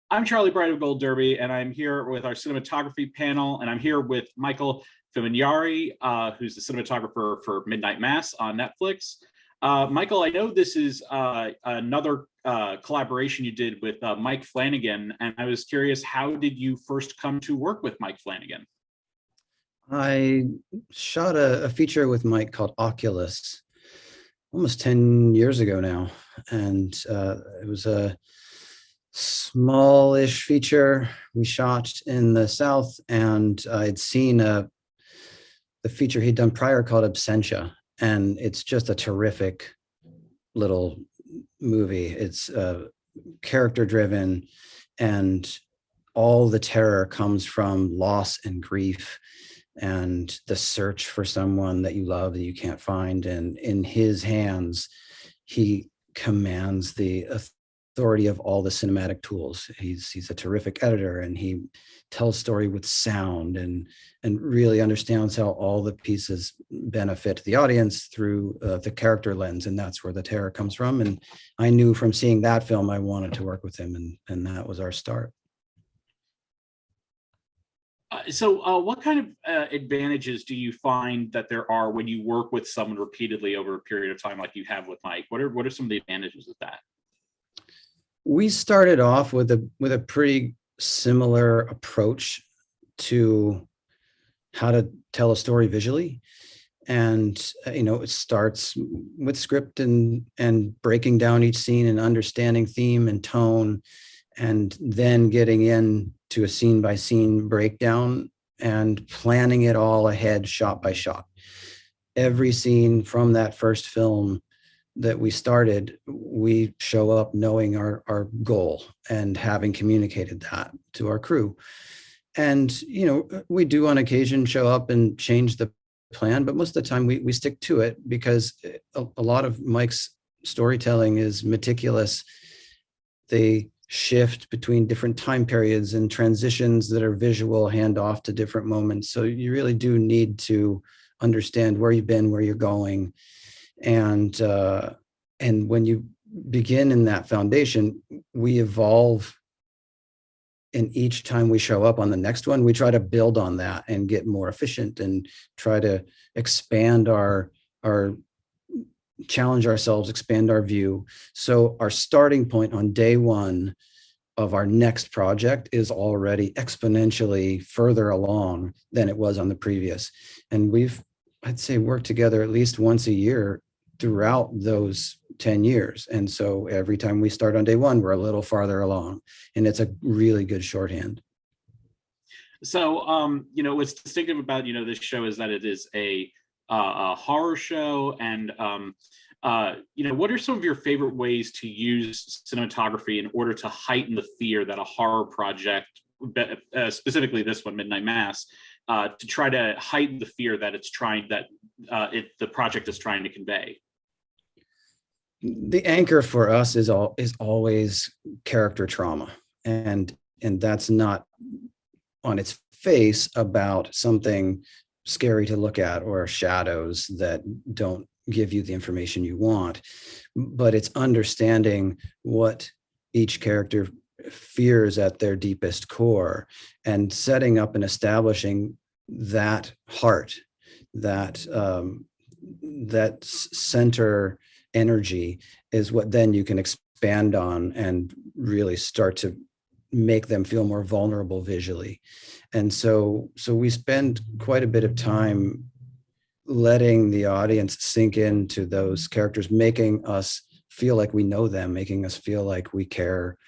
I'm Charlie Bright of Gold Derby, and I'm here with our cinematography panel, and I'm here with Michael Fimognari, who's the cinematographer for Midnight Mass on Netflix. Michael, I know this is another collaboration you did with Mike Flanagan, and I was curious, how did you first come to work with Mike Flanagan? I shot a feature with Mike called Oculus almost 10 years ago now. And it was a smallish feature we shot in the South. And I'd seen the feature he'd done prior called Absentia. And it's just a terrific little movie. It's character driven, and all the terror comes from loss and grief and the search for someone that you love that you can't find. And in his hands, he commands the authority of all the cinematic tools. He's a terrific editor, and he tells story with sound and really understands how all the pieces benefit the audience through the character lens. And that's where the terror comes from. And I knew from seeing that film, I wanted to work with him, and that was our start. So what kind of advantages do you find that there are when you work with someone repeatedly over a period of time like you have with Mike? What are some of the advantages of that? We started off with a pretty similar approach to how to tell a story visually. And it starts with script and breaking down each scene and understanding theme and tone, and then getting into a scene by scene breakdown and planning it all ahead, shot by shot. Every scene from that first film that we started, we show up knowing our goal and having communicated that to our crew. And, we do on occasion show up and change the plan, but most of the time we stick to it, because a lot of Mike's storytelling is meticulous. They shift between different time periods and transitions that are visual, hand off to different moments. So you really do need to understand where you've been, where you're going. And when you begin in that foundation, we evolve. And each time we show up on the next one, we try to build on that and get more efficient and try to expand our challenge ourselves, expand our view. So our starting point on day one of our next project is already exponentially further along than it was on the previous. And I'd say, worked together at least once a year throughout those 10 years. And so every time we start on day one, we're a little farther along, and it's a really good shorthand. So, what's distinctive about, this show is that it is a horror show. And, what are some of your favorite ways to use cinematography in order to heighten the fear that a horror project, specifically this one, Midnight Mass, to try to heighten the fear that the project is trying to convey? The anchor for us is always character trauma, and that's not on its face about something scary to look at or shadows that don't give you the information you want, but it's understanding what each character fears at their deepest core, and setting up and establishing that heart, that center energy is what then you can expand on and really start to make them feel more vulnerable visually. And so we spend quite a bit of time letting the audience sink into those characters, making us feel like we know them, making us feel like we care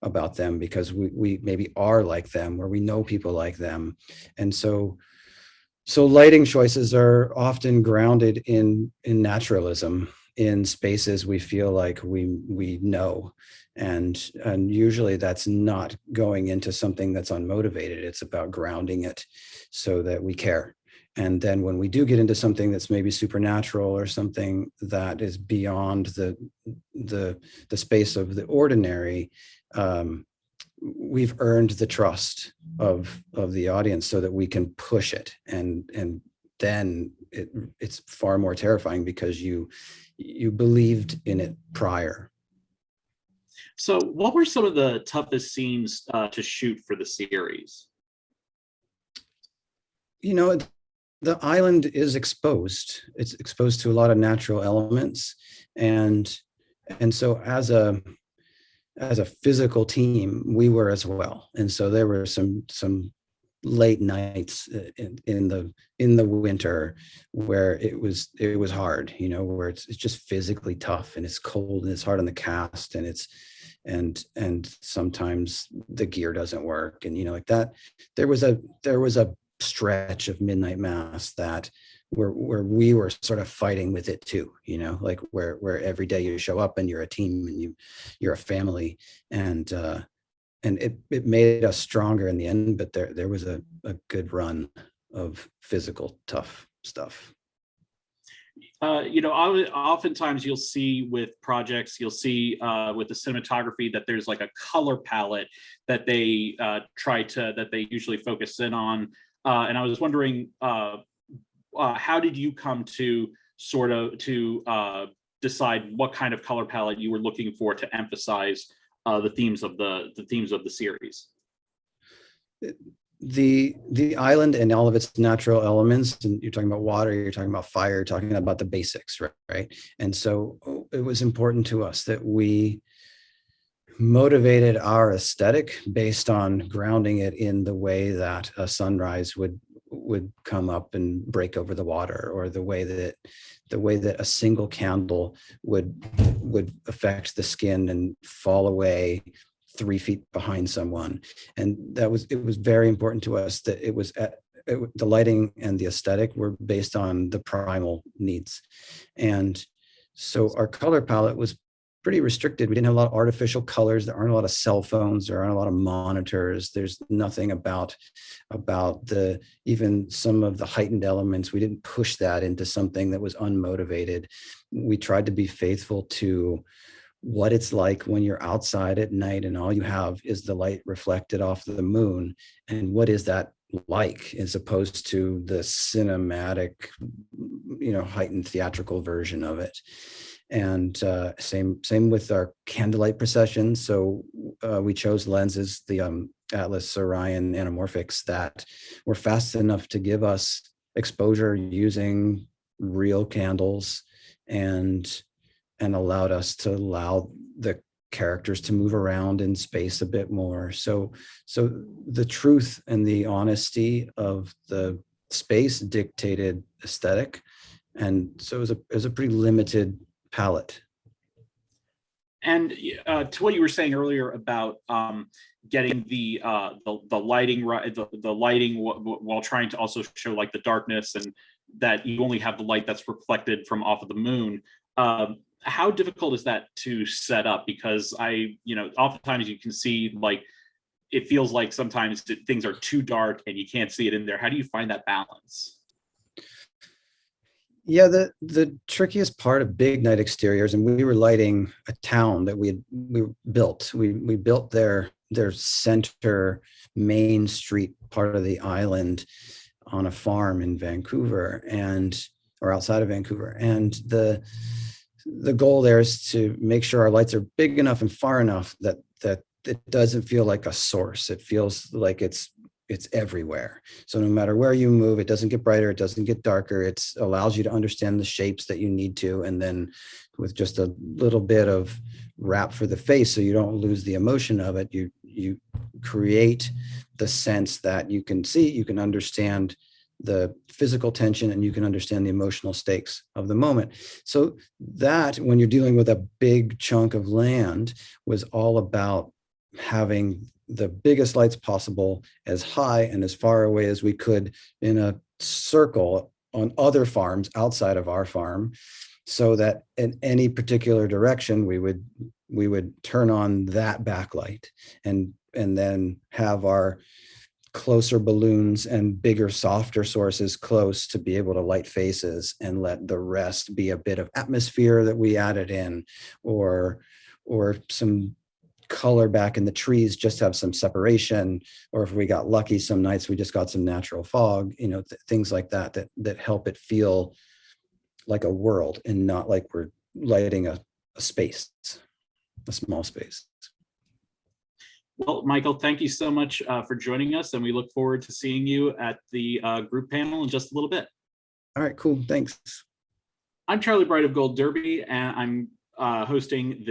about them because we maybe are like them, or we know people like them. And so lighting choices are often grounded in naturalism, in spaces we feel like we know. And usually that's not going into something that's unmotivated. It's about grounding it so that we care. And then when we do get into something that's maybe supernatural or something that is beyond the space of the ordinary, we've earned the trust of the audience so that we can push it. And then it's far more terrifying because you believed in it prior. So what were some of the toughest scenes to shoot for the series? You know, the island is exposed. It's exposed to a lot of natural elements, and so as a physical team, we were as well. And so there were some late nights in the winter where it was hard, you know, where it's just physically tough and it's cold and it's hard on the cast, and it's and sometimes the gear doesn't work, and you know, like that. There was a stretch of Midnight Mass that where we were sort of fighting with it too, you know, like where every day you show up and you're a team and you're a family, and it made us stronger in the end. But there was a good run of physical tough stuff. You know, oftentimes you'll see with projects, you'll see with the cinematography that there's like a color palette that they that they usually focus in on. And I was wondering, how did you come to sort of to decide what kind of color palette you were looking for to emphasize the themes of the series? The island and all of its natural elements, and you're talking about water, you're talking about fire, you're talking about the basics, right? And so it was important to us that we motivated our aesthetic based on grounding it in the way that a sunrise would come up and break over the water, or the way that a single candle would affect the skin and fall away 3 feet behind someone. And it was very important to us that the lighting and the aesthetic were based on the primal needs. And so our color palette was pretty restricted. We didn't have a lot of artificial colors. There aren't a lot of cell phones. There aren't a lot of monitors. There's nothing about even some of the heightened elements. We didn't push that into something that was unmotivated. We tried to be faithful to what it's like when you're outside at night and all you have is the light reflected off the moon, and what is that like, as opposed to the cinematic, you know, heightened theatrical version of it. And same with our candlelight processions. So we chose lenses, the Atlas Orion anamorphics, that were fast enough to give us exposure using real candles, and allowed us to allow the characters to move around in space a bit more. So the truth and the honesty of the space dictated aesthetic. And so it was a pretty limited palette. And to what you were saying earlier about getting the lighting right, the lighting while trying to also show like the darkness, and that you only have the light that's reflected from off of the moon. How difficult is that to set up? Because oftentimes you can see, like, it feels like sometimes things are too dark and you can't see it in there. How do you find that balance? Yeah, the trickiest part of big night exteriors, and we were lighting a town that we built. We built their center main street part of the island on a farm in Vancouver, or outside of Vancouver. And the goal there is to make sure our lights are big enough and far enough that it doesn't feel like a source. It feels like it's everywhere. So no matter where you move, it doesn't get brighter, it doesn't get darker. It allows you to understand the shapes that you need to, and then with just a little bit of wrap for the face, so you don't lose the emotion of it, you create the sense that you can see, you can understand the physical tension, and you can understand the emotional stakes of the moment. So that, when you're dealing with a big chunk of land, was all about having the biggest lights possible, as high and as far away as we could, in a circle on other farms outside of our farm, so that in any particular direction we would turn on that backlight, and then have our closer balloons and bigger, softer sources close to be able to light faces, and let the rest be a bit of atmosphere that we added in, or some color back in the trees, just have some separation. Or if we got lucky, some nights we just got some natural fog, things like that help it feel like a world and not like we're lighting a space. a small space. Well, Michael, thank you so much for joining us, and we look forward to seeing you at the group panel in just a little bit. All right, cool, thanks. I'm Charlie Bright of Gold Derby, and I'm hosting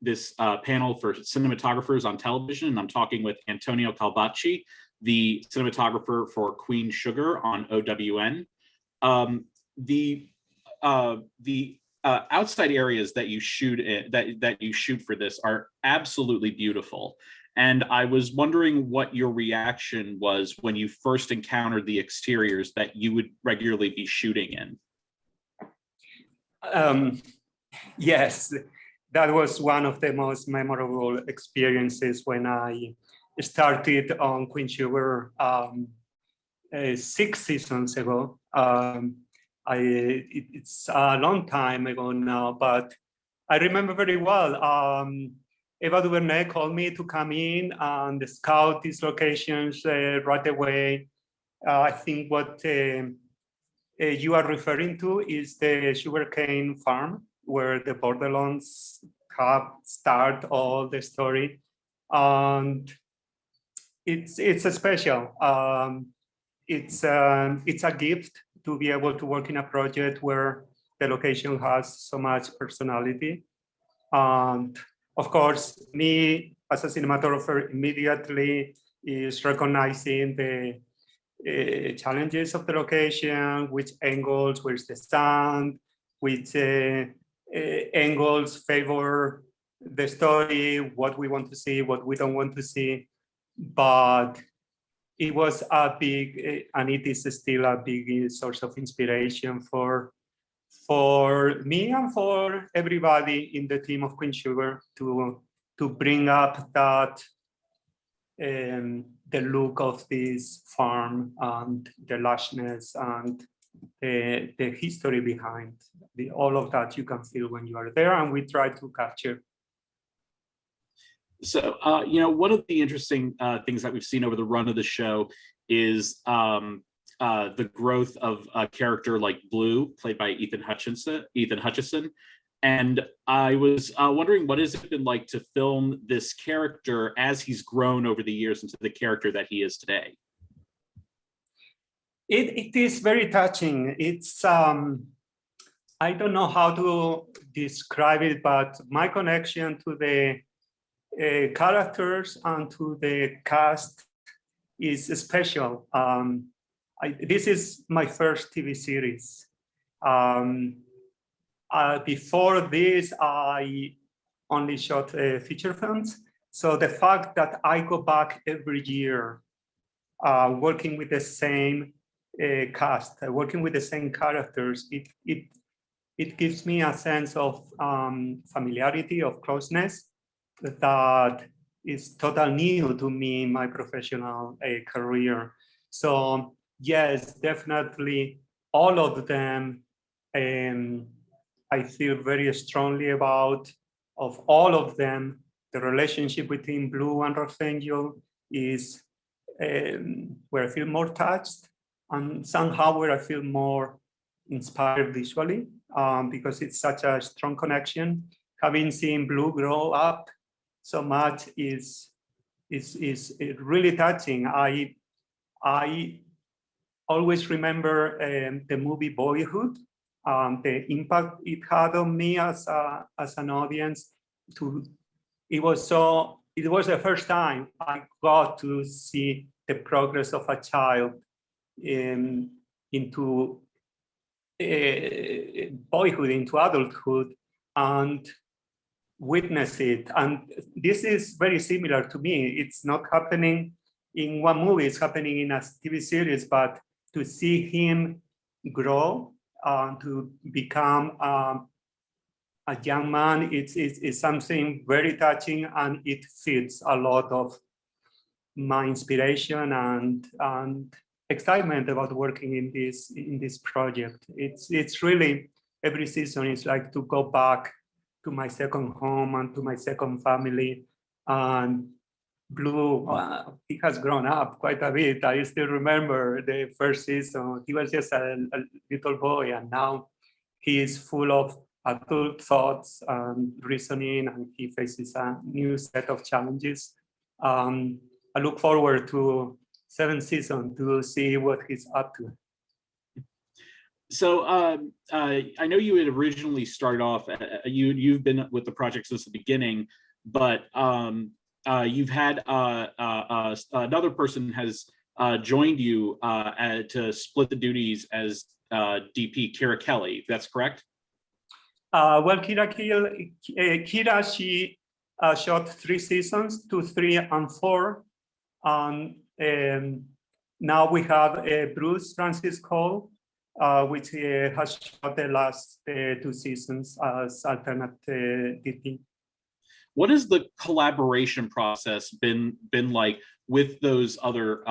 this panel for cinematographers on television, and I'm talking with Antonio Calvacci, the cinematographer for Queen Sugar on OWN. The outside areas that you shoot that you shoot for this are absolutely beautiful. And I was wondering what your reaction was when you first encountered the exteriors that you would regularly be shooting in. Yes, that was one of the most memorable experiences when I started on Queen Sugar 6 seasons ago. It's a long time ago now, but I remember very well. Eva DuVernay called me to come in and scout these locations right away. I think what you are referring to is the sugarcane farm where the Bordelons have start all the story, and it's a special. It's a gift to be able to work in a project where the location has so much personality. And of course, me as a cinematographer immediately is recognizing the challenges of the location, which angles, where's the sound, which angles favor the story, what we want to see, what we don't want to see. But it was a big, and it is still a big source of inspiration for me and for everybody in the team of Queen Sugar to bring up that the look of this farm and the lushness and the history behind all of that you can feel when you are there, and we try to capture. So, one of the interesting things that we've seen over the run of the show is the growth of a character like Blue, played by Ethan Hutchison. And I was wondering, what has it been like to film this character as he's grown over the years into the character that he is today? It is very touching. It's I don't know how to describe it, but my connection to the characters and to the cast is special. This is my first TV series. Before this, I only shot feature films. So the fact that I go back every year, working with the same cast, working with the same characters, it gives me a sense of familiarity, of closeness that is totally new to me in my professional career. So yes, definitely all of them I feel very strongly about. Of all of them, the relationship between Blue and Rothangel is where I feel more touched, and somehow where I feel more inspired visually, because it's such a strong connection. Having seen Blue grow up so much is really touching. I always remember the movie Boyhood, the impact it had on me as an audience. It was the first time I got to see the progress of a child into boyhood, into adulthood, and witness it. And this is very similar to me. It's not happening in one movie, it's happening in a TV series, but to see him grow, to become a young man, it's something very touching, and it fits a lot of my inspiration and excitement about working in this project. It's really, every season is like to go back to my second home and to my second family. And Blue, he has grown up quite a bit. I still remember the first season, he was just a little boy, and now he is full of adult thoughts and reasoning, and he faces a new set of challenges. I look forward to 7th season to see what he's up to. So I know you had originally started off, you've been with the project since the beginning, but you've had another person has joined you to split the duties as DP, Kira Kelly. That's correct? Well, Kira, she shot 3 seasons, 2, 3, and 4. And now we have Bruce Francis Cole, which has shot the last 2 seasons as alternate DP. What has the collaboration process been like with those other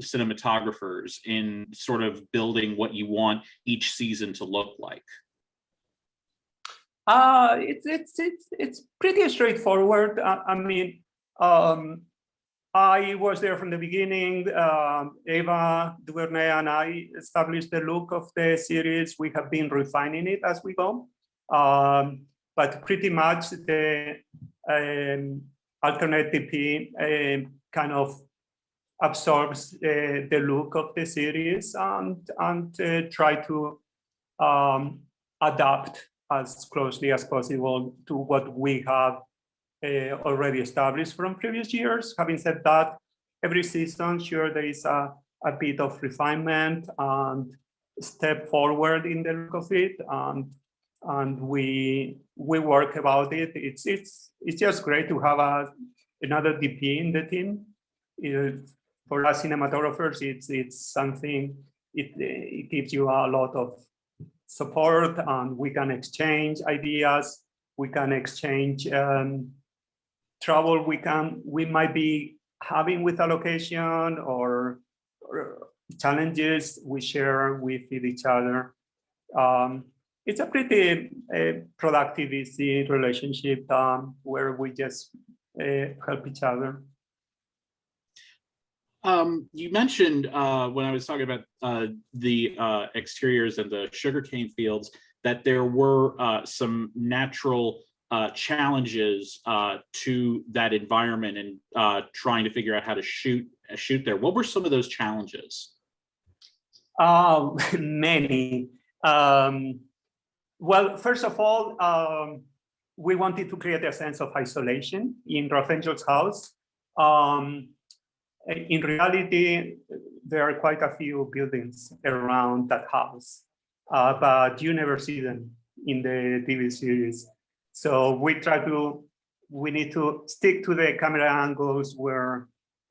cinematographers in sort of building what you want each season to look like? It's pretty straightforward. I mean, I was there from the beginning. Eva Duvernay and I established the look of the series. We have been refining it as we go. But pretty much the alternate DP kind of absorbs the look of the series and try to adapt as closely as possible to what we have already established from previous years. Having said that, every season, sure, there is a bit of refinement and step forward in the look of it, and we work about it. It's just great to have another DP in the team. For us cinematographers, it's something. It gives you a lot of support, and we can exchange ideas. We can exchange trouble we might be having with a location or challenges we share with each other. It's a pretty productive, easy relationship where we just help each other. You mentioned when I was talking about the exteriors and the sugarcane fields that there were some natural challenges to that environment and trying to figure out how to shoot there. What were some of those challenges? Many. Well, first of all, we wanted to create a sense of isolation in Rothengel's house. In reality, there are quite a few buildings around that house, but you never see them in the TV series. So we need to stick to the camera angles where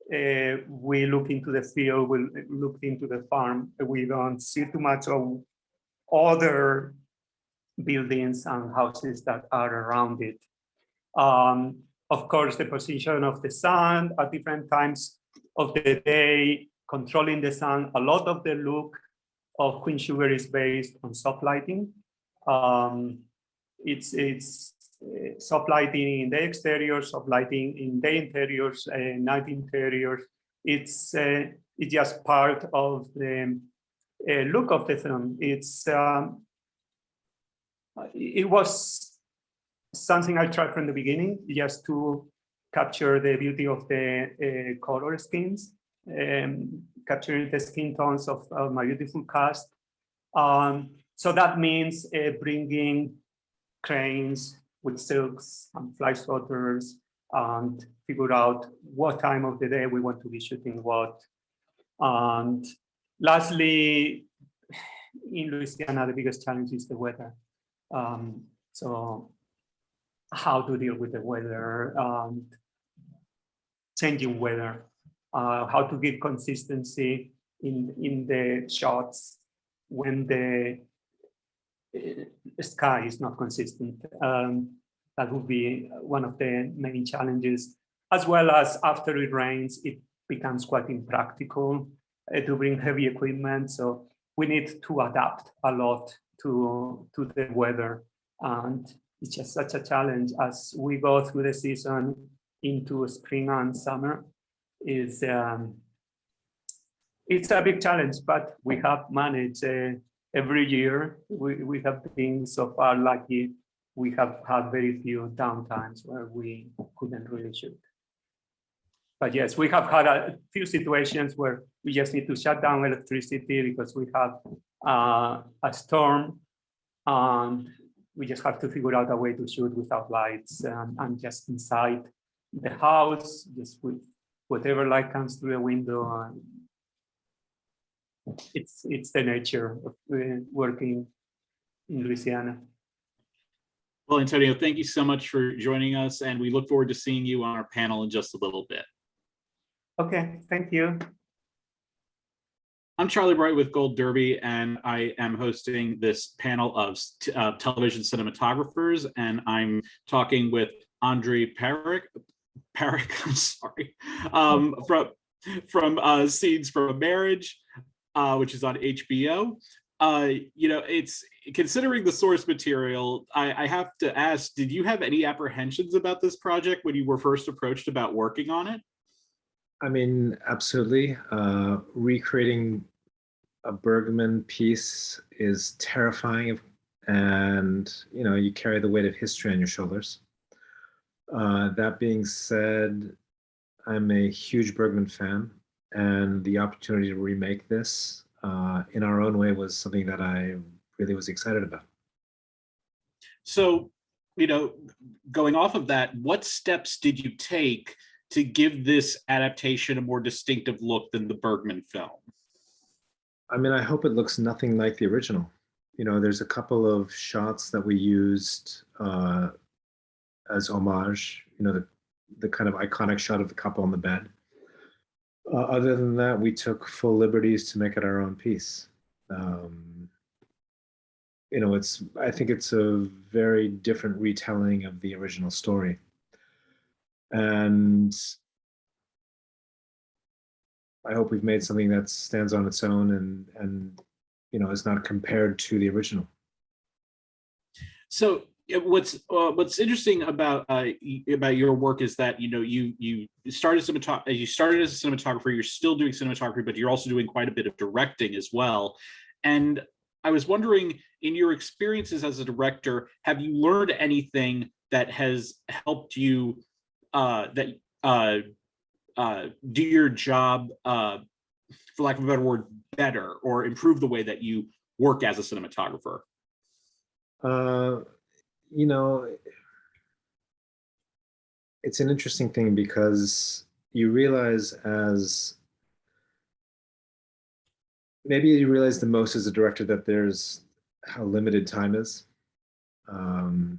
we look into the field, we look into the farm. We don't see too much of other buildings and houses that are around it. Of course, the position of the sun at different times of the day, controlling the sun. A lot of the look of Queen Sugar is based on soft lighting. It's soft lighting in the exteriors, soft lighting in the interiors, night interiors. It's just part of the look of the film. It was something I tried from the beginning, just to capture the beauty of the color schemes, capturing the skin tones of my beautiful cast. So that means bringing cranes with silks and fly swatters and figure out what time of the day we want to be shooting what. And lastly, in Louisiana, the biggest challenge is the weather. So how to deal with the weather, changing weather, how to give consistency in the shots when the sky is not consistent. That would be one of the main challenges, as well as after it rains, it becomes quite impractical to bring heavy equipment. So we need to adapt a lot to the weather. And it's just such a challenge as we go through the season into spring and summer. It's a big challenge, but we have managed every year. We have been so far lucky we have had very few downtimes where we couldn't really shoot. But yes, we have had a few situations where we just need to shut down electricity because we have a storm, and we just have to figure out a way to shoot without lights and just inside the house, just with whatever light comes through the window. And it's the nature of working in Louisiana. Well, Antonio, thank you so much for joining us, and we look forward to seeing you on our panel in just a little bit. Okay, thank you. I'm Charlie Bright with Gold Derby, and I am hosting this panel of television cinematographers, and I'm talking with Andrij Parekh, I'm sorry, from Scenes from a Marriage, which is on HBO. You know, it's considering the source material, I have to ask, did you have any apprehensions about this project when you were first approached about working on it? I mean, absolutely. Recreating a Bergman piece is terrifying, and you know, you carry the weight of history on your shoulders. That being said, I'm a huge Bergman fan, and the opportunity to remake this in our own way was something that I really was excited about. So, you know, going off of that, what steps did you take to give this adaptation a more distinctive look than the Bergman film? I mean, I hope it looks nothing like the original. You know, there's a couple of shots that we used as homage, you know, the kind of iconic shot of the couple on the bed. Other than that, we took full liberties to make it our own piece. You know, I think it's a very different retelling of the original story. And I hope we've made something that stands on its own and you know, is not compared to the original. So what's interesting about your work is that, you know, you started as a cinematographer, you're still doing cinematography, but you're also doing quite a bit of directing as well. And I was wondering, in your experiences as a director, have you learned anything that has helped you do your job, for lack of a better word, better, or improve the way that you work as a cinematographer? You know, it's an interesting thing because you realize the most as a director that there's how limited time is, and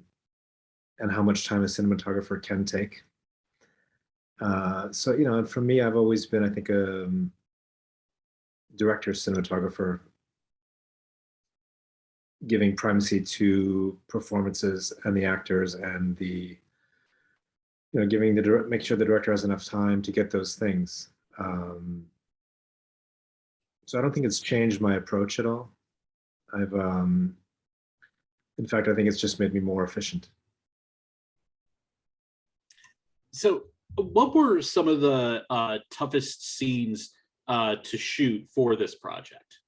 how much time a cinematographer can take. So, you know, for me, I've always been, I think, a director cinematographer, giving primacy to performances and the actors, and the, you know, make sure the director has enough time to get those things. So I don't think it's changed my approach at all. In fact, I think it's just made me more efficient. So what were some of the toughest scenes to shoot for this project?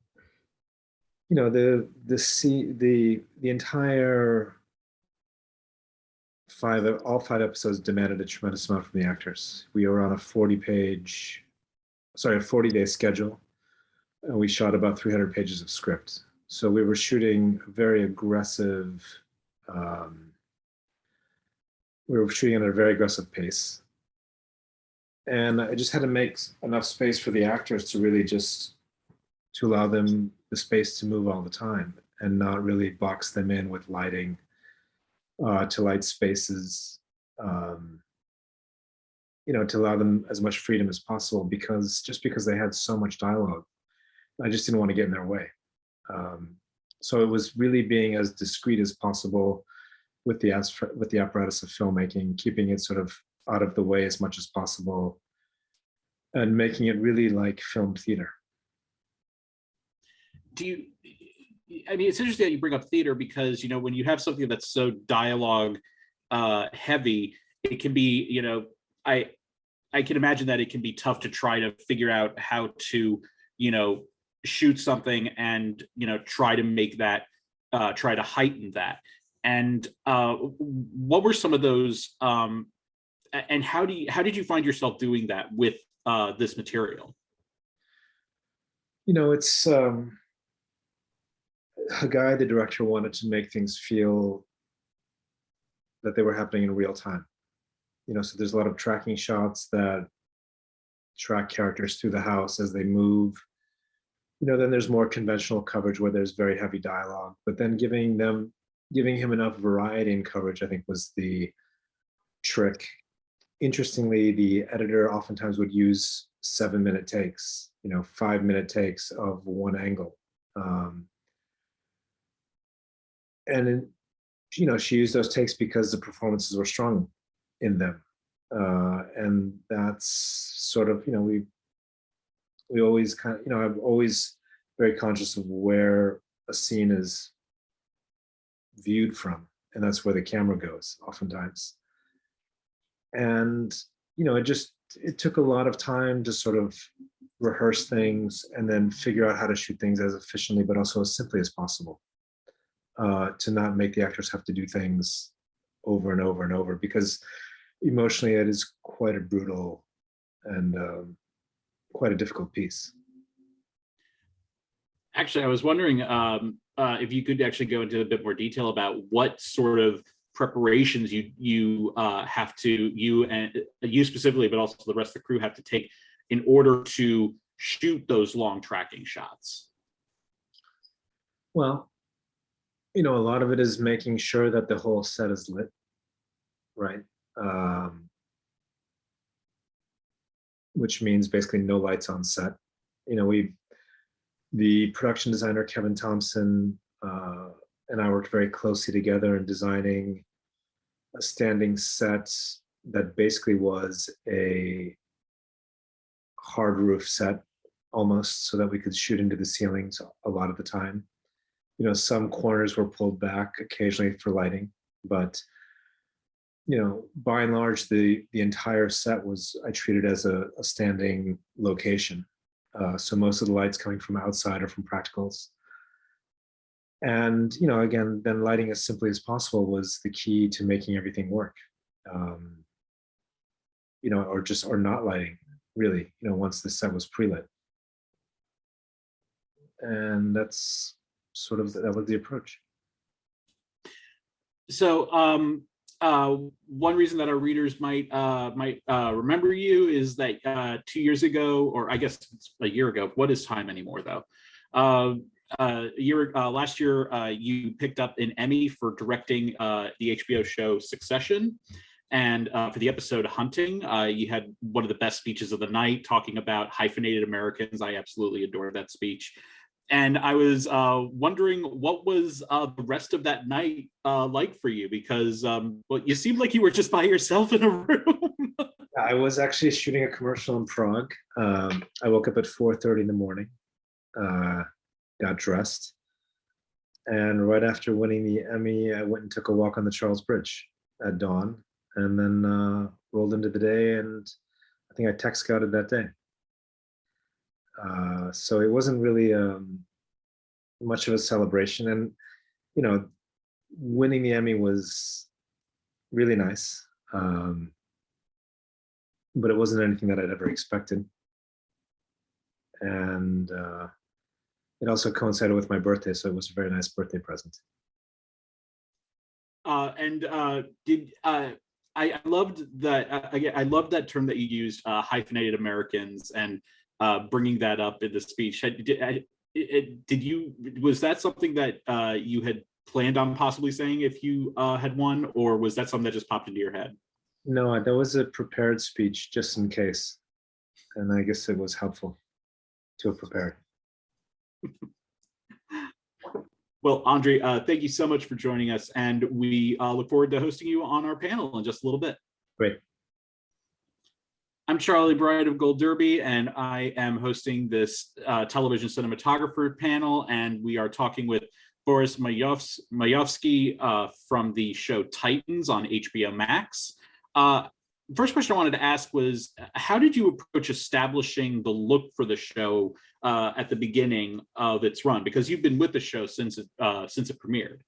You know, the entire all five episodes demanded a tremendous amount from the actors. We were on a 40-day schedule, and we shot about 300 pages of script. So we were shooting a very aggressive, we were shooting at a very aggressive pace. And I just had to make enough space for the actors to really to allow them the space to move all the time, and not really box them in with lighting, to light spaces, you know, to allow them as much freedom as possible, because they had so much dialogue, I just didn't want to get in their way. So it was really being as discreet as possible with the apparatus of filmmaking, keeping it sort of out of the way as much as possible, and making it really like film theater. I mean, it's interesting that you bring up theater, because, you know, when you have something that's so dialogue heavy, it can be, you know, I can imagine that it can be tough to try to figure out how to, you know, shoot something and, you know, try to make that, try to heighten that. And what were some of those? And how did you find yourself doing that with this material? It's a guy, the director, wanted to make things feel that they were happening in real time. So there's a lot of tracking shots that track characters through the house as they move. Then there's more conventional coverage where there's very heavy dialogue, but then giving him enough variety in coverage, I think, was the trick. Interestingly, the editor oftentimes would use 7-minute takes, 5-minute takes of one angle. And she used those takes because the performances were strong in them. And that's sort of, we always I'm always very conscious of where a scene is viewed from, and that's where the camera goes oftentimes. And it took a lot of time to sort of rehearse things and then figure out how to shoot things as efficiently but also as simply as possible, to not make the actors have to do things over and over and over, because emotionally it is quite a brutal and quite a difficult piece. Actually, I was wondering if you could actually go into a bit more detail about what sort of preparations you have to, you specifically, but also the rest of the crew have to take in order to shoot those long tracking shots. Well, a lot of it is making sure that the whole set is lit, right? Which means basically no lights on set. The production designer, Kevin Thompson, and I worked very closely together in designing a standing set that basically was a hard roof set almost, so that we could shoot into the ceilings a lot of the time. Some corners were pulled back occasionally for lighting, but by and large, the entire set I treated as a standing location. So most of the lights coming from outside or from practicals. And, again, then lighting as simply as possible was the key to making everything work. Or not lighting, really, once the set was pre-lit. And that's sort of, that was the approach. So one reason that our readers might remember you is that 2 years ago, or I guess it's a year ago, what is time anymore though? Last year, you picked up an Emmy for directing the HBO show Succession. And for the episode Hunting, you had one of the best speeches of the night talking about hyphenated Americans. I absolutely adored that speech. And I was wondering, what was the rest of that night like for you? Because you seemed like you were just by yourself in a room. I was actually shooting a commercial in Prague. I woke up at 4:30 in the morning, got dressed, and right after winning the Emmy, I went and took a walk on the Charles Bridge at dawn, and then rolled into the day, and I think I tech scouted that day. So it wasn't really much of a celebration, and winning the Emmy was really nice, but it wasn't anything that I'd ever expected, and it also coincided with my birthday, so it was a very nice birthday present. I loved that. Again, I loved that term that you used, hyphenated Americans, and bringing that up in the speech. Was that something that you had planned on possibly saying if you had won, or was that something that just popped into your head? No, that was a prepared speech just in case, and I guess it was helpful to have prepared. Well, Andrij, thank you so much for joining us, and we look forward to hosting you on our panel in just a little bit. Great. I'm Charlie Bright of Gold Derby, and I am hosting this television cinematographer panel, and we are talking with Boris Mojsovski from the show Titans on HBO Max. First question I wanted to ask was, how did you approach establishing the look for the show at the beginning of its run? Because you've been with the show since it premiered.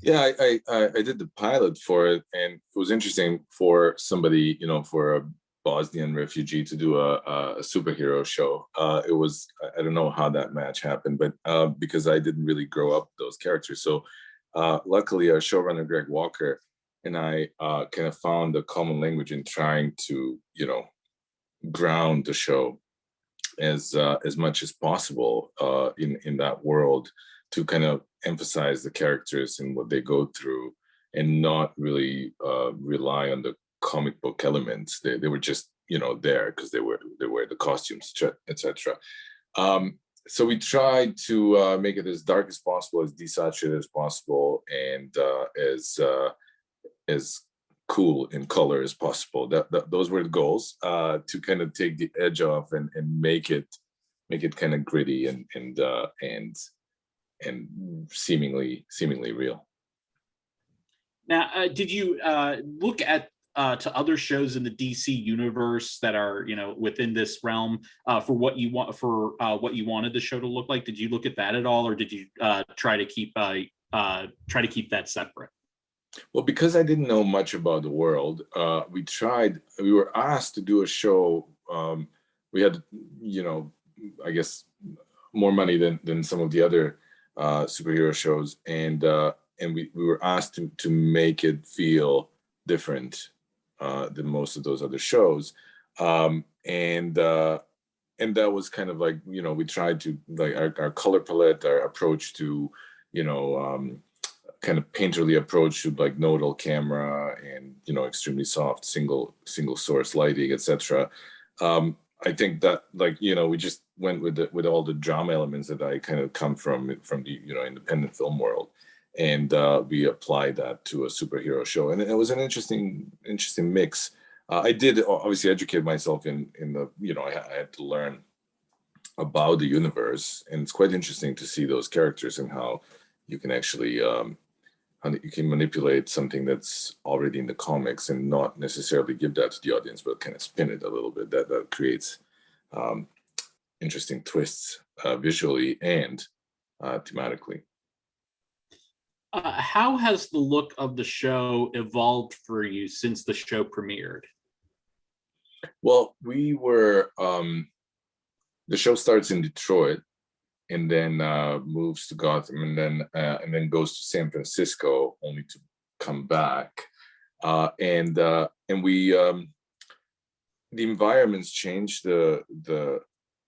Yeah, I did the pilot for it, and it was interesting for somebody, for a Bosnian refugee to do a superhero show. It was, I don't know how that match happened, but because I didn't really grow up those characters. So luckily, our showrunner Greg Walker and I kind of found a common language in trying to, ground the show as much as possible in that world, to kind of emphasize the characters and what they go through, and not really rely on the comic book elements. They were just there because they wear the costumes, etc. So we tried to make it as dark as possible, as desaturated as possible, and as cool in color as possible. Those were the goals, to kind of take the edge off and make it kind of gritty and seemingly real. Now, did you look at to other shows in the DC universe that are within this realm for what you wanted the show to look like? Did you look at that at all, or did you try to keep that separate? Well, because I didn't know much about the world, we were asked to do a show. We had, I guess, more money than some of the other superhero shows, and we were asked to make it feel different than most of those other shows, and that was kind of like, we tried to, like, our color palette, our approach to, kind of painterly approach to, like, nodal camera and extremely soft single source lighting, etc. I think that, like, we just went with all the drama elements that I kind of come from the independent film world, and we applied that to a superhero show, and it was an interesting mix. I did obviously educate myself in the I had to learn about the universe, and it's quite interesting to see those characters and how you can actually you can manipulate something that's already in the comics and not necessarily give that to the audience, but kind of spin it a little bit. That creates interesting twists visually and thematically. How has the look of the show evolved for you since the show premiered? Well, we were, the show starts in Detroit, and then moves to Gotham, and then goes to San Francisco, only to come back. And we, the environments changed the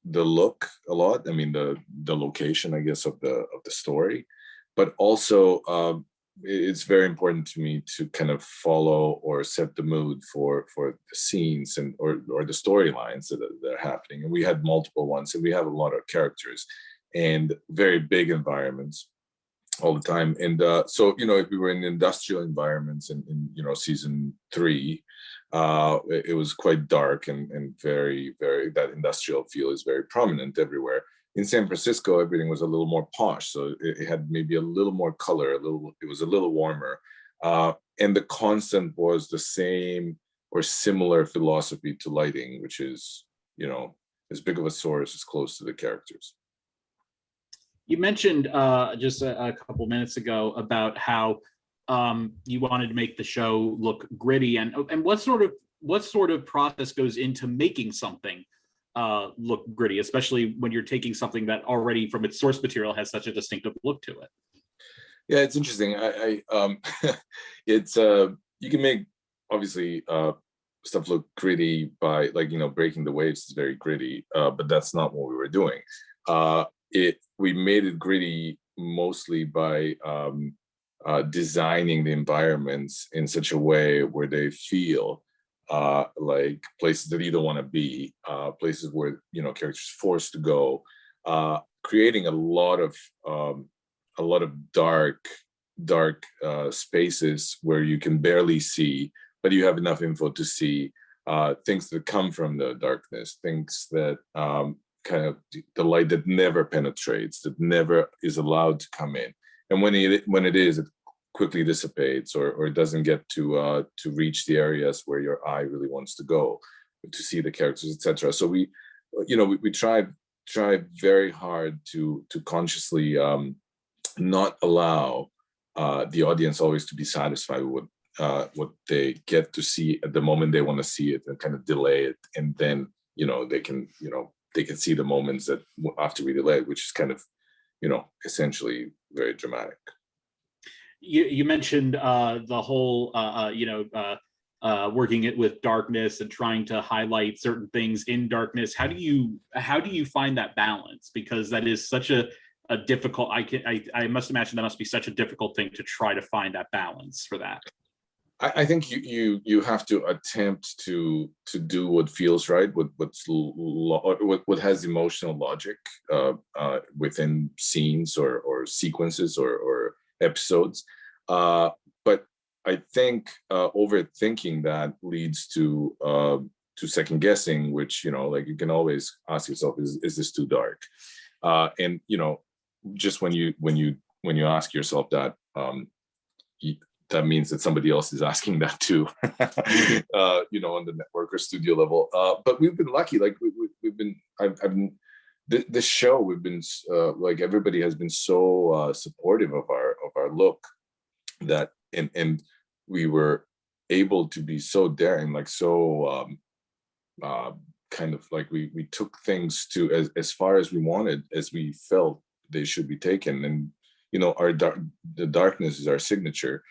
look a lot. I mean, the location, I guess, of the story, but also it's very important to me to kind of follow or set the mood for the scenes and or the storylines that are happening. And we had multiple ones, and we have a lot of characters and very big environments all the time. And so, if we were in industrial environments in season 3, it was quite dark and very, very, that industrial feel is very prominent everywhere. In San Francisco, everything was a little more posh, so it had maybe a little more color, it was a little warmer. And the constant was the same or similar philosophy to lighting, which is, as big of a source as close to the characters. You mentioned just a couple minutes ago about how you wanted to make the show look gritty, and what sort of process goes into making something look gritty, especially when you're taking something that already from its source material has such a distinctive look to it? Yeah, it's interesting. It's you can make, obviously, stuff look gritty by, like, Breaking the Waves is very gritty, but that's not what we were doing. We made it gritty mostly by designing the environments in such a way where they feel like places that you don't want to be, places where characters forced to go, creating a lot of dark spaces where you can barely see, but you have enough info to see things that come from the darkness, things that kind of the light that never penetrates, that never is allowed to come in, and when it is, it quickly dissipates or it doesn't get to reach the areas where your eye really wants to go to see the characters, etc. So we tried very hard to consciously not allow the audience always to be satisfied with what they get to see at the moment they want to see it, and kind of delay it, and then they can see the moments that after we delay it, which is kind of essentially very dramatic. You mentioned the whole working it with darkness and trying to highlight certain things in darkness. How do you find that balance? Because that is such a difficult. I must imagine that must be such a difficult thing to try to find that balance for that. I think you have to attempt to do what feels right, what has emotional logic within scenes or sequences or episodes. But I think overthinking that leads to second guessing, which you can always ask yourself, is this too dark? And just when you ask yourself that, that means that somebody else is asking that too, on the network or studio level. But we've been lucky. Like this show, we've been everybody has been so supportive of our look, that and we were able to be so daring, like so kind of like we took things to as far as we wanted, as we felt they should be taken. And the darkness is our signature.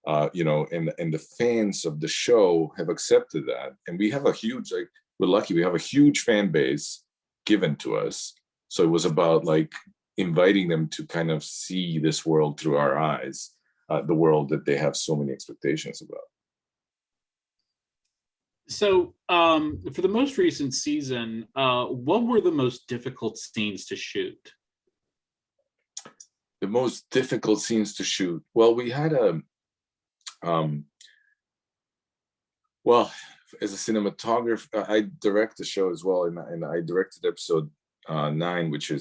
And the fans of the show have accepted that, and we have a huge, we're lucky, we have a huge fan base given to us. So it was about inviting them to kind of see this world through our eyes, the world that they have so many expectations about. So for the most recent season, what were the most difficult scenes to shoot? The most difficult scenes to shoot? Well, we had as a cinematographer, I direct the show as well, and I directed episode 9, which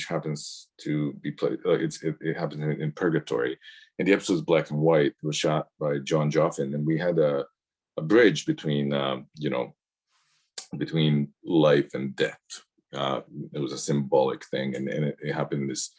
happens to be played. It happens in Purgatory, and the episode is black and white. It was shot by John Joffin, and we had a bridge between between life and death. It was a symbolic thing, and it happened in this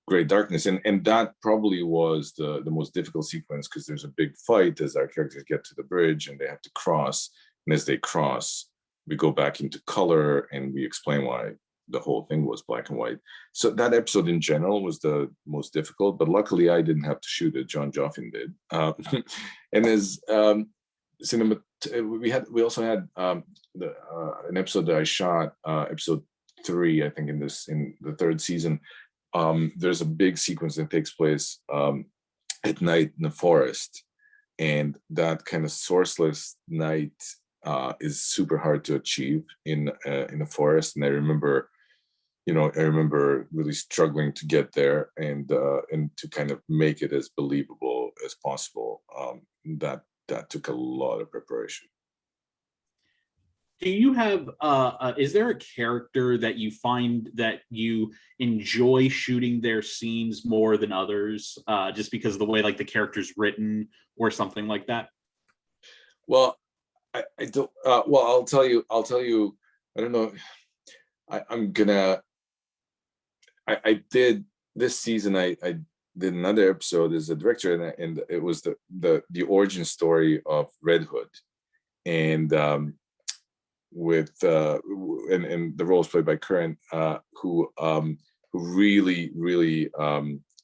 great darkness, and that probably was the most difficult sequence, because there's a big fight as our characters get to the bridge and they have to cross, and as they cross, we go back into color and we explain why the whole thing was black and white. So that episode in general was the most difficult, but luckily I didn't have to shoot it. John Joffin did. And as we also had an episode that I shot, episode 3, I think, in the 3rd season. There's a big sequence that takes place at night in the forest, and that kind of sourceless night is super hard to achieve in the forest. And I remember really struggling to get there and to kind of make it as believable as possible. That took a lot of preparation. Do you have, is there a character that you find that you enjoy shooting their scenes more than others, just because of the way the character's written or something like that? Well, I don't, I'll tell you, I don't know. I did this season, I did another episode as a director, and it was the origin story of Red Hood. And, with and the role is played by Curran, who really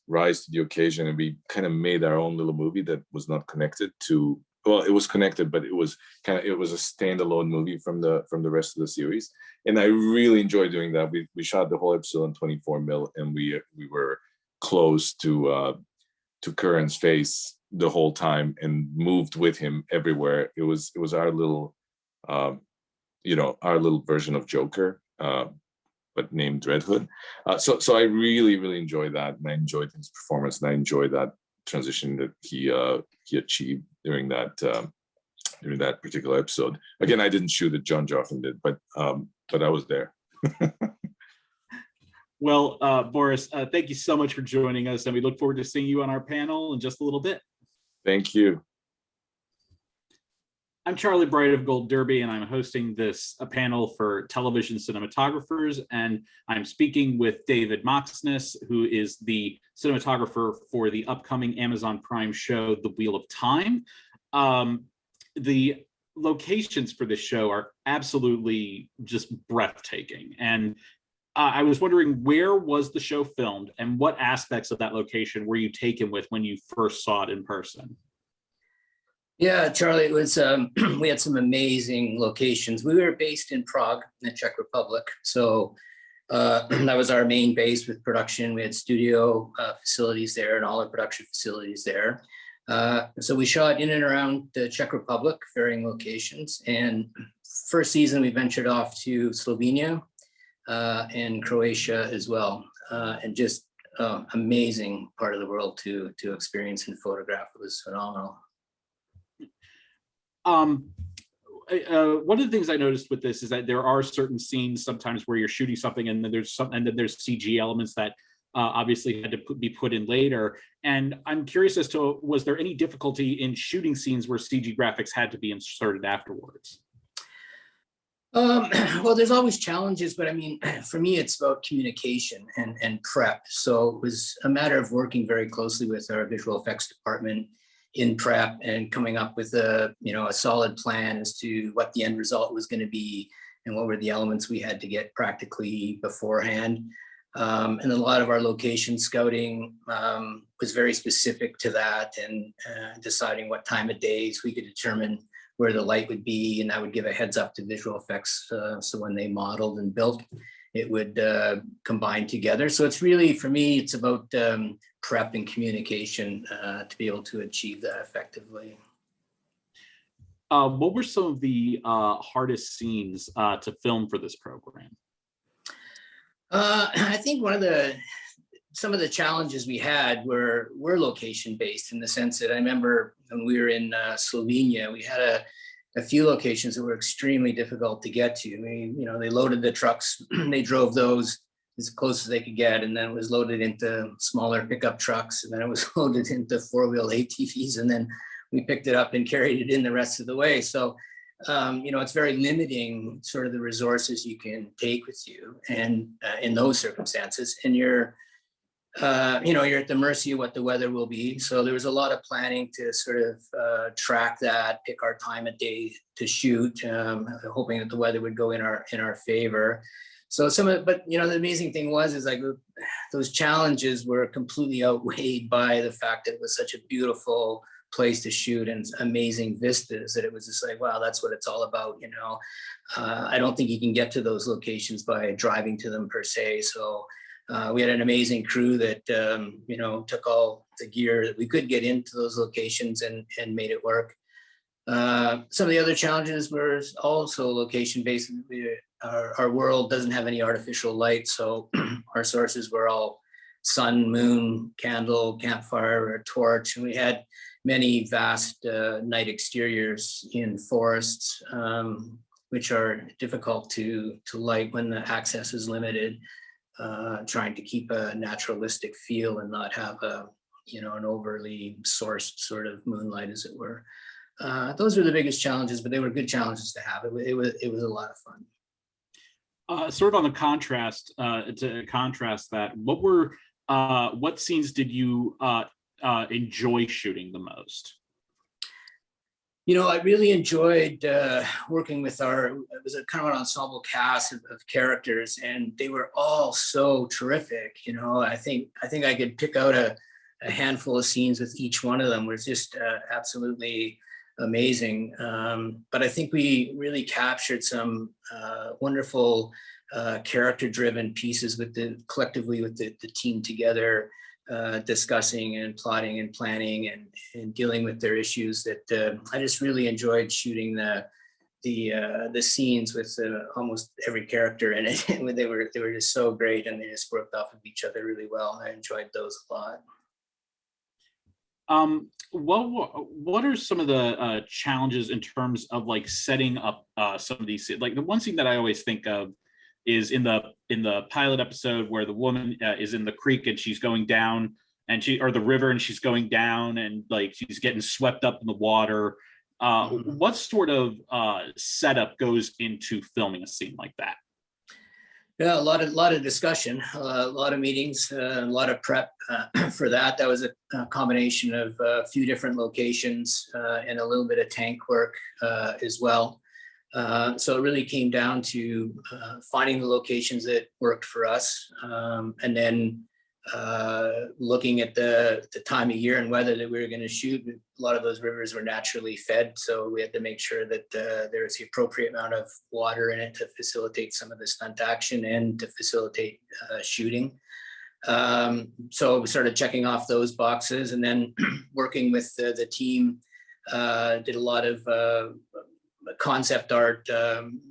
rise to the occasion, and we kind of made our own little movie that was not connected to, well, it was connected, but it was a standalone movie from the rest of the series, and I really enjoyed doing that. We shot the whole episode on 24mm, and we were close to Curran's face the whole time and moved with him everywhere. It was our little our little version of Joker, but named Red Hood. So I really enjoyed that, and I enjoyed his performance, and I enjoyed that transition that he achieved during that particular episode. Again, I didn't shoot it; John Joffin did, but I was there. Well, Boris, thank you so much for joining us, and we look forward to seeing you on our panel in just a little bit. Thank you. I'm Charlie Bright of Gold Derby, and I'm hosting this a panel for television cinematographers. And I'm speaking with David Moxness, who is the cinematographer for the upcoming Amazon Prime show, The Wheel of Time. The locations for this show are absolutely just breathtaking. And I was wondering, where was the show filmed, and what aspects of that location were you taken with when you first saw it in person? Yeah, Charlie, it was, we had some amazing locations. We were based in Prague, in the Czech Republic. So that was our main base with production. We had studio facilities there and all our production facilities there. So we shot in and around the Czech Republic, varying locations. And first season, we ventured off to Slovenia and Croatia as well. And just amazing part of the world to experience and photograph. It was phenomenal. One of the things I noticed with this is that there are certain scenes sometimes where you're shooting something and then there's CG elements that obviously had to be put in later. And I'm curious as to, was there any difficulty in shooting scenes where CG graphics had to be inserted afterwards? Well, there's always challenges, but I mean, for me, it's about communication and prep. So it was a matter of working very closely with our visual effects department in prep and coming up with a solid plan as to what the end result was going to be and what were the elements we had to get practically beforehand. And a lot of our location scouting was very specific to that, and deciding what time of days we could determine where the light would be, and that would give a heads up to visual effects. So when they modeled and built, it would combine together. So it's really, for me, it's about prep and communication to be able to achieve that effectively. What were some of the hardest scenes to film for this program? I think some of the challenges we had were location based, in the sense that I remember when we were in Slovenia, we had a few locations that were extremely difficult to get to. They loaded the trucks, they drove those as close as they could get, and then it was loaded into smaller pickup trucks, and then it was loaded into four-wheel ATVs, and then we picked it up and carried it in the rest of the way. So, it's very limiting, sort of the resources you can take with you, and in those circumstances, and you're at the mercy of what the weather will be. So there was a lot of planning to sort of track that, pick our time of day to shoot, hoping that the weather would go in our favor. So but the amazing thing is like those challenges were completely outweighed by the fact that it was such a beautiful place to shoot and amazing vistas, that it was just like, wow, that's what it's all about. I don't think you can get to those locations by driving to them per se. So we had an amazing crew that took all the gear that we could get into those locations and made it work. Some of the other challenges were also location based. Our world doesn't have any artificial light, so our sources were all sun, moon, candle, campfire, or torch, and we had many vast night exteriors in forests, which are difficult to light when the access is limited. Trying to keep a naturalistic feel and not have an overly sourced sort of moonlight, as it were. Those were the biggest challenges, but they were good challenges to have. It was a lot of fun. Sort of on the contrast, to contrast that, what scenes did you enjoy shooting the most? I really enjoyed working with it was a kind of an ensemble cast of characters, and they were all so terrific. I think I could pick out a handful of scenes with each one of them. Was just absolutely amazing. But I think we really captured some wonderful character-driven pieces collectively with the team together, discussing and plotting and planning and dealing with their issues. That I just really enjoyed shooting the scenes with almost every character in it. They were just so great, and they just worked off of each other really well. I enjoyed those a lot. What are some of the challenges in terms of like setting up some of these? Like the one scene that I always think of is in the pilot episode where the woman is in the creek and she's going down, or the river, and she's going down, and like she's getting swept up in the water. What sort of setup goes into filming a scene like that? Yeah, a lot of discussion, a lot of meetings, a lot of prep for that. That was a combination of a few different locations and a little bit of tank work as well. So it really came down to finding the locations that worked for us, and then looking at the time of year and weather that we were going to shoot. A lot of those rivers were naturally fed, so we had to make sure that there was the appropriate amount of water in it to facilitate some of the stunt action and to facilitate shooting. So we started checking off those boxes, and then working with the team, did a lot of concept art,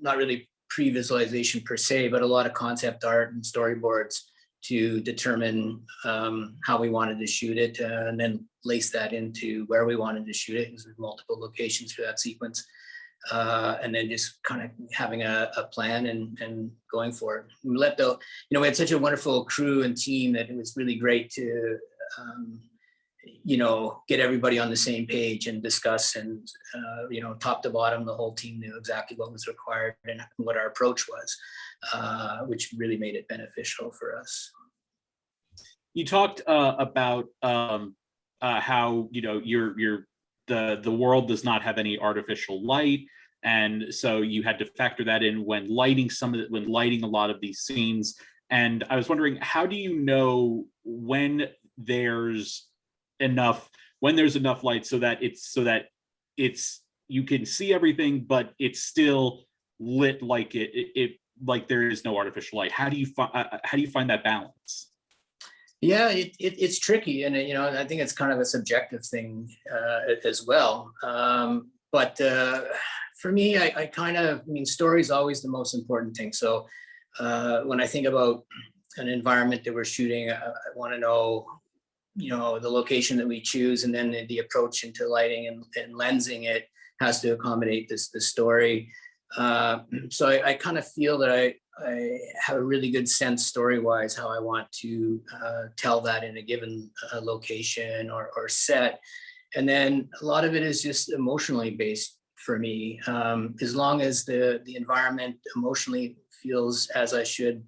not really pre-visualization per se, but a lot of concept art and storyboards to determine how we wanted to shoot it, and then lace that into where we wanted to shoot it, because there's multiple locations for that sequence. And then just kind of having a plan and going for it. We let the, we had such a wonderful crew and team that it was really great to, get everybody on the same page and discuss, and, top to bottom, the whole team knew exactly what was required and what our approach was, which really made it beneficial for us. You talked about how the world does not have any artificial light, and so you had to factor that in when lighting a lot of these scenes. And I was wondering, how do you know when there's enough light so that it's you can see everything, but it's still lit like it like there is no artificial light? How do you find that balance? Yeah, it's tricky, and I think it's kind of a subjective thing as well. But for me, story is always the most important thing. So when I think about an environment that we're shooting, I want to know, the location that we choose, and then the approach into lighting and lensing it has to accommodate the story. So I kind of feel that I have a really good sense story-wise how I want to tell that in a given location or set. And then a lot of it is just emotionally based for me. As long as the environment emotionally feels as I should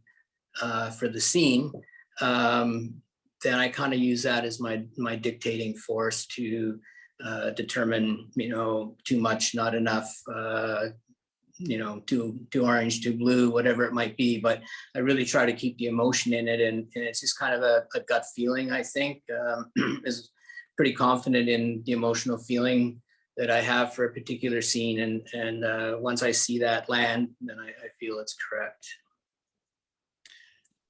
for the scene, then I kind of use that as my dictating force to determine, too much, not enough, too orange, too blue, whatever it might be. But I really try to keep the emotion in it, and it's just kind of a gut feeling, I think. Is pretty confident in the emotional feeling that I have for a particular scene, and once I see that land, then I feel it's correct.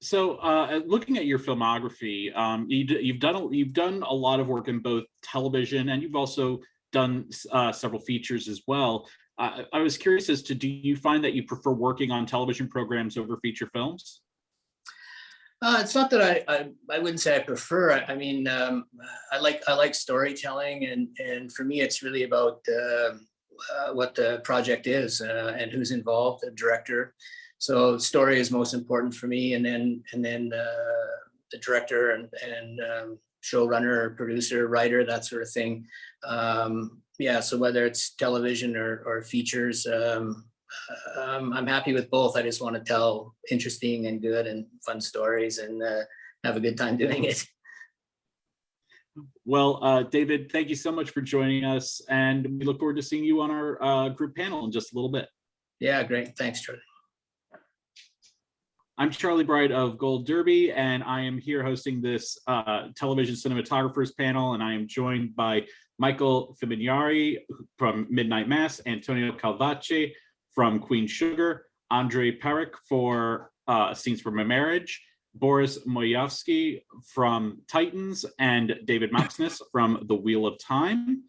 So looking at your filmography, you've done a lot of work in both television, and you've also done several features as well. I was curious as to, do you find that you prefer working on television programs over feature films? It's not that I wouldn't say I prefer. I like storytelling, and for me, it's really about what the project is and who's involved, the director. So story is most important for me, and then the director and showrunner, producer, writer, that sort of thing. So whether it's television or features, I'm happy with both. I just want to tell interesting and good and fun stories, and have a good time doing it. Well, David, thank you so much for joining us, and we look forward to seeing you on our group panel in just a little bit. Yeah, great. Thanks, Charlie. I'm Charlie Bright of Gold Derby, and I am here hosting this television cinematographers panel, and I am joined by Michael Fimognari from Midnight Mass, Antonio Calvacci from Queen Sugar, Andrij Parekh for Scenes from a Marriage, Boris Mojsovski from Titans, and David Moxness from The Wheel of Time.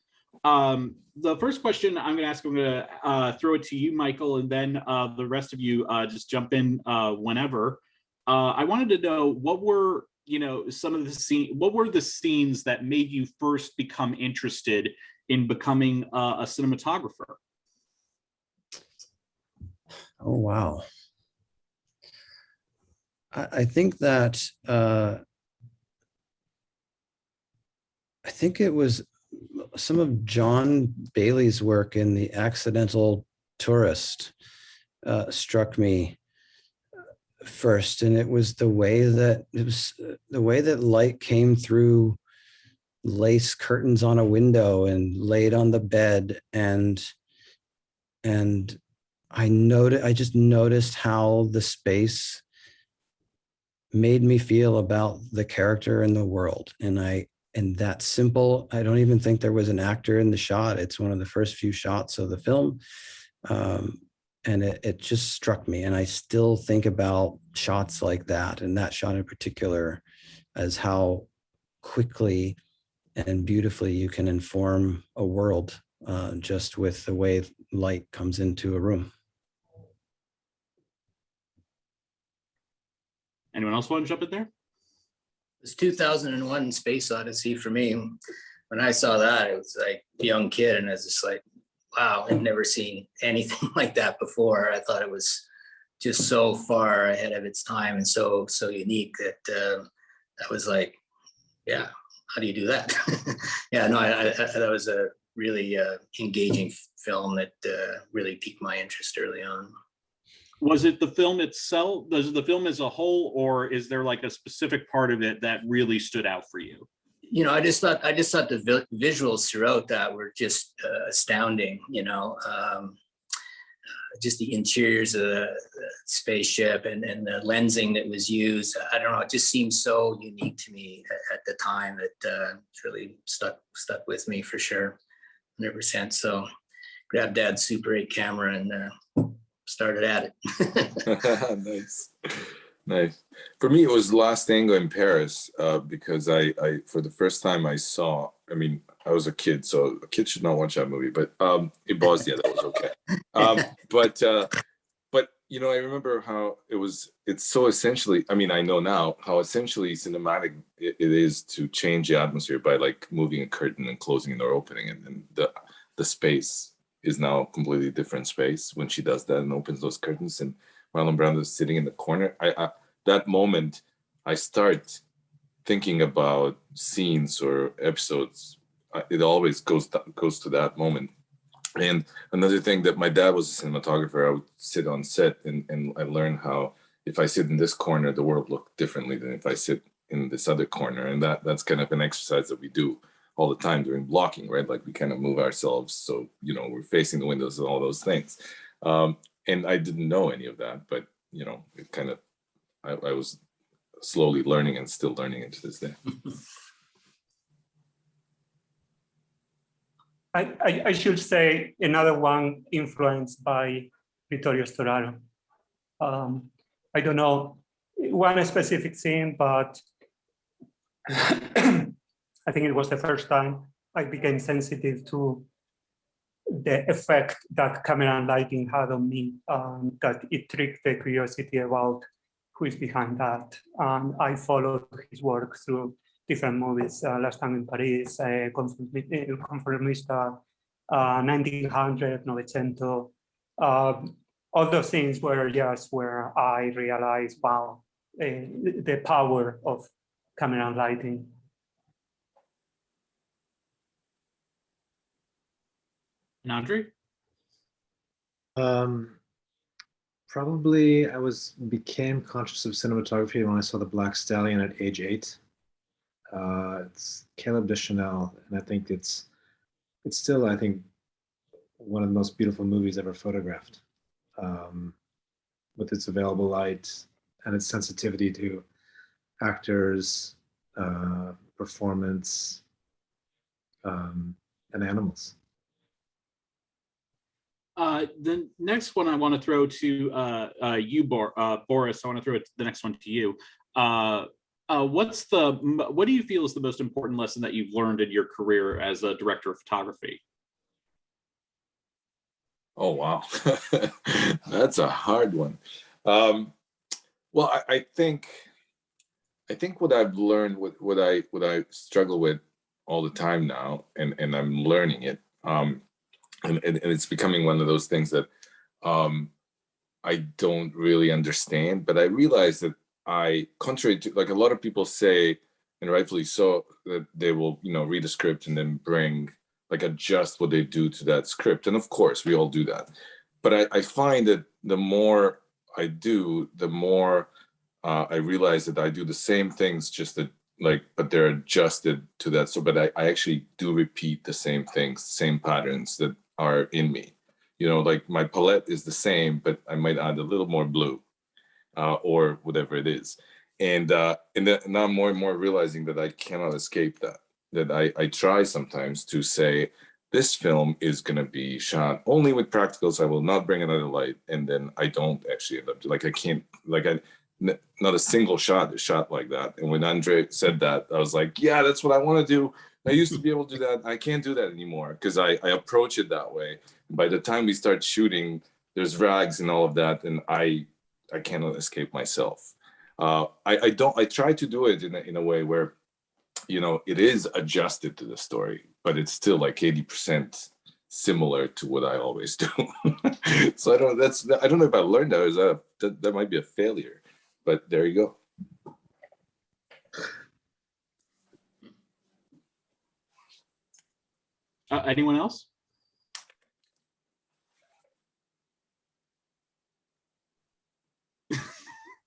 The first question I'm going to ask, I'm going to throw it to you, Michael, and then the rest of you just jump in whenever. I wanted to know, what were the scenes that made you first become interested in becoming a cinematographer? Oh, wow. I think that I think it was some of John Bailey's work in The Accidental Tourist struck me first, and it was the way that light came through lace curtains on a window and laid on the bed, and I just noticed how the space made me feel about the character and the world. And that simple, I don't even think there was an actor in the shot. It's one of the first few shots of the film. And it just struck me. And I still think about shots like that, and that shot in particular, as how quickly and beautifully you can inform a world just with the way light comes into a room. Anyone else want to jump in there? It's 2001 Space Odyssey for me. When I saw that, it was like a young kid, and I was just like, wow, I've never seen anything like that before. I thought it was just so far ahead of its time and so unique that I was like, yeah, how do you do that? Yeah, no, I that was a really engaging film that really piqued my interest early on. Was it the film itself? Was it the film as a whole, or is there like a specific part of it that really stood out for you? You know, I just thought the visuals throughout that were just astounding. You know, just the interiors of the spaceship and the lensing that was used. I don't know, it just seemed so unique to me at the time that it's really stuck with me for sure, 100%. So grabbed Dad's Super 8 camera and started at it. Nice. For me, it was Last Tango in Paris because I for the first time I saw, I mean, I was a kid, so a kid should not watch that movie, but it was, yeah, that was okay. But you know, I remember how it's so essentially, I mean, I know now how essentially cinematic it is to change the atmosphere by like moving a curtain and closing it or opening it, and the space is now a completely different space when she does that and opens those curtains, and Marlon Brando is sitting in the corner. That moment, I start thinking about scenes or episodes. It always goes to that moment. And another thing, that my dad was a cinematographer. I would sit on set and I learned how if I sit in this corner, the world looked differently than if I sit in this other corner. And that's kind of an exercise that we do all the time during blocking, right? Like we kind of move ourselves so, you know, we're facing the windows and all those things. And I didn't know any of that, but, you know, it kind of, I was slowly learning and still learning it to this day. I should say another one influenced by Vittorio Storaro. I don't know one specific scene, but I think it was the first time I became sensitive to the effect that camera and lighting had on me, that it trigged the curiosity about who is behind that. And I followed his work through different movies, Last Time in Paris, Conformista, 1900, Novecento. All those things were just where I realized, wow, the power of camera and lighting. And Andrij? Probably I became conscious of cinematography when I saw The Black Stallion at age 8. It's Caleb Deschanel, and I think it's still, I think, one of the most beautiful movies ever photographed, with its available light and its sensitivity to actors, performance, and animals. The next one I want to throw to you, Boris. I want to throw the next one to you. What do you feel is the most important lesson that you've learned in your career as a director of photography? Oh, wow. That's a hard one. Well, I think what I've learned, what I struggle with all the time now, and I'm learning it, and it's becoming one of those things that I don't really understand, but I realize that contrary to, like, a lot of people say, and rightfully so, that they will, you know, read a script and then bring, like adjust what they do to that script. And of course, we all do that. But I find that the more I do, the more I realize that I do the same things, just that but they're adjusted to that. So, but I actually do repeat the same things, same patterns that are in me. You know, like my palette is the same, but I might add a little more blue or whatever it is. And now I'm more and more realizing that I cannot escape that. That I try sometimes to say, this film is going to be shot only with practicals. I will not bring another light. And then I don't actually end up, like, I can't, like, not a single shot is shot like that. And when Andrij said that, I was like, yeah, that's what I want to do. I used to be able to do that. I can't do that anymore because I approach it that way. By the time we start shooting, there's rags and all of that. And I cannot escape myself. I try to do it in a way where, you know, it is adjusted to the story, but it's still like 80% similar to what I always do. So I don't know if I learned that, or is that might be a failure, but there you go. Anyone else?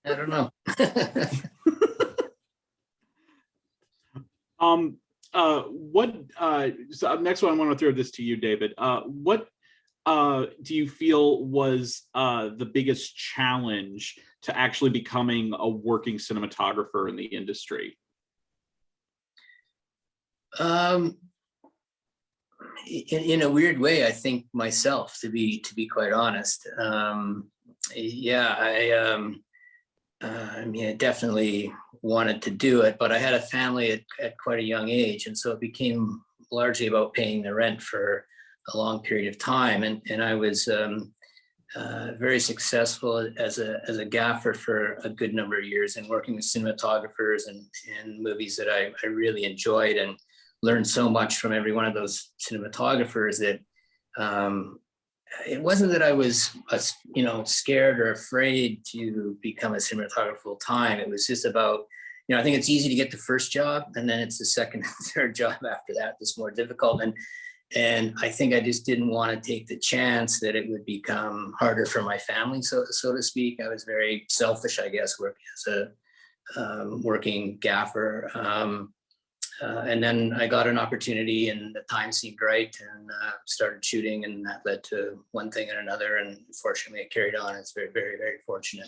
I don't know. So next one, I want to throw this to you, David. What do you feel was the biggest challenge to actually becoming a working cinematographer in the industry? In a weird way, I think myself, to be quite honest. I mean, I definitely wanted to do it, but I had a family at quite a young age, and so it became largely about paying the rent for a long period of time. And I was very successful as a gaffer for a good number of years, and working with cinematographers and movies that I really enjoyed, and learned so much from every one of those cinematographers that it wasn't that I was, scared or afraid to become a cinematographer full time. It was just about, I think it's easy to get the first job, and then it's the second and third job after that that's more difficult. And I think I just didn't want to take the chance that it would become harder for my family, so to speak. I was very selfish, I guess, working as a working gaffer. And then I got an opportunity, and the time seemed right, and started shooting, and that led to one thing and another. And fortunately, it carried on. It's very, very, very fortunate.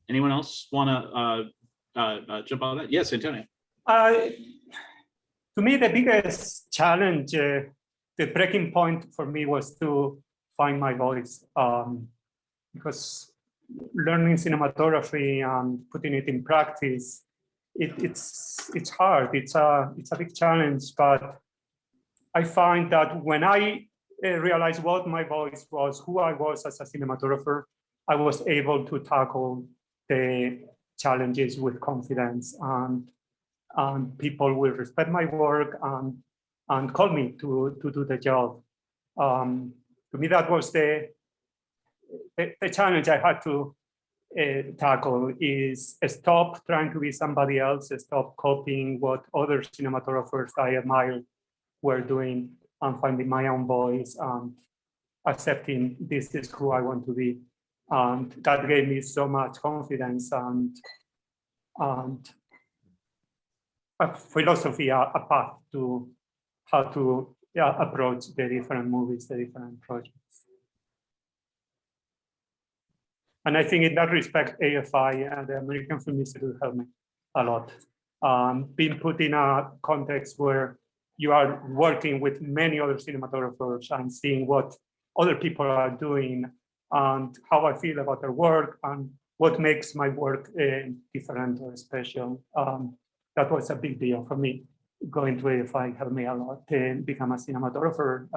Anyone else want to jump on that? Yes, Antonio. To me, the biggest challenge, the breaking point for me was to find my voice, because learning cinematography and putting it in practice, it's hard. It's a big challenge. But I find that when I realized what my voice was, who I was as a cinematographer, I was able to tackle the challenges with confidence, and people will respect my work and call me to do the job. To me, that was the challenge I had to tackle, is stop trying to be somebody else, stop copying what other cinematographers I admire were doing, and finding my own voice and accepting this is who I want to be. And that gave me so much confidence and a philosophy, a path to how to approach the different movies, the different projects. And I think in that respect, AFI and the American Film Institute helped me a lot. Being put in a context where you are working with many other cinematographers and seeing what other people are doing and how I feel about their work and what makes my work different or special. That was a big deal for me. Going to AFI helped me a lot to become a cinematographer,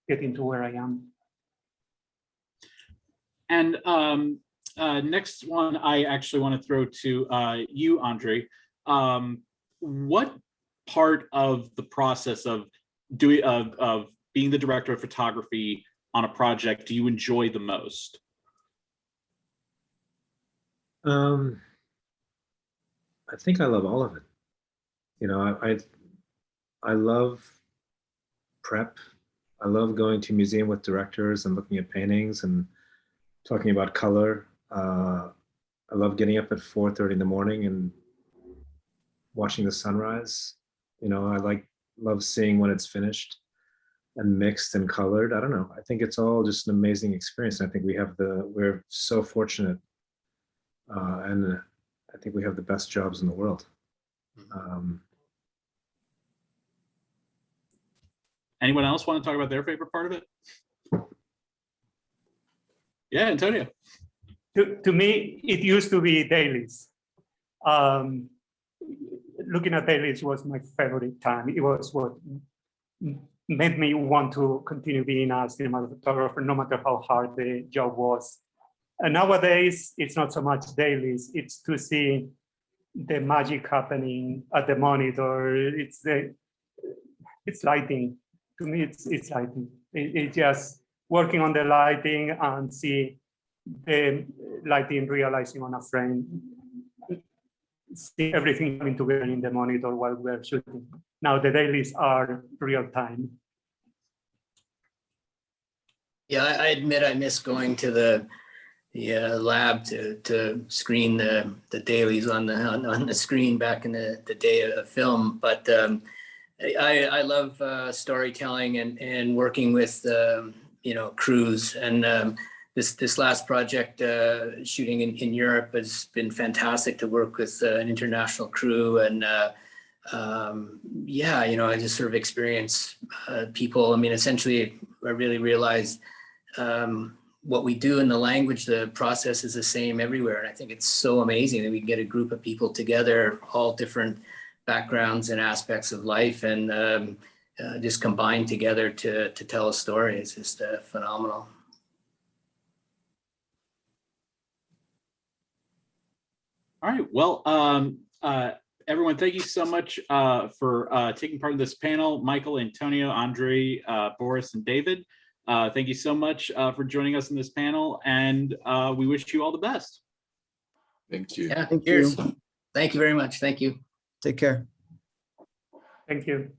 getting to where I am. And next one, I actually want to throw to you, Andrij. What part of the process of being the director of photography on a project do you enjoy the most? I think I love all of it. You know, I love prep. I love going to museum with directors and looking at paintings and talking about color. I love getting up at 4:30 in the morning and watching the sunrise. You know, love seeing when it's finished and mixed and colored. I don't know. I think it's all just an amazing experience. I think we're so fortunate, and I think we have the best jobs in the world. Anyone else want to talk about their favorite part of it? Yeah, Antonio. To me, it used to be dailies. Looking at dailies was my favorite time. It was what made me want to continue being a cinematographer, no matter how hard the job was. And nowadays, it's not so much dailies, it's to see the magic happening at the monitor. It's lighting. To me, it's lighting. It's just working on the lighting and see the lighting realizing on a frame, see everything coming together in the monitor while we're shooting. Now the dailies are real time. Yeah, I admit I miss going to the lab to screen the dailies on the screen back in the day of film. But I love storytelling and working with crews. And this last project shooting in Europe has been fantastic to work with an international crew. And I just sort of experience people. I mean, essentially, I really realized what we do in the language, the process is the same everywhere. And I think it's so amazing that we can get a group of people together, all different backgrounds and aspects of life, and just combine together to tell a story. It's just phenomenal. All right. Well, everyone, thank you so much for taking part in this panel. Michael, Antonio, Andrij, Boris, and David. Thank you so much for joining us in this panel, and we wish you all the best. Thank you. Yeah, Thank cheers. you. Thank you very much. Thank you. Take care. Thank you.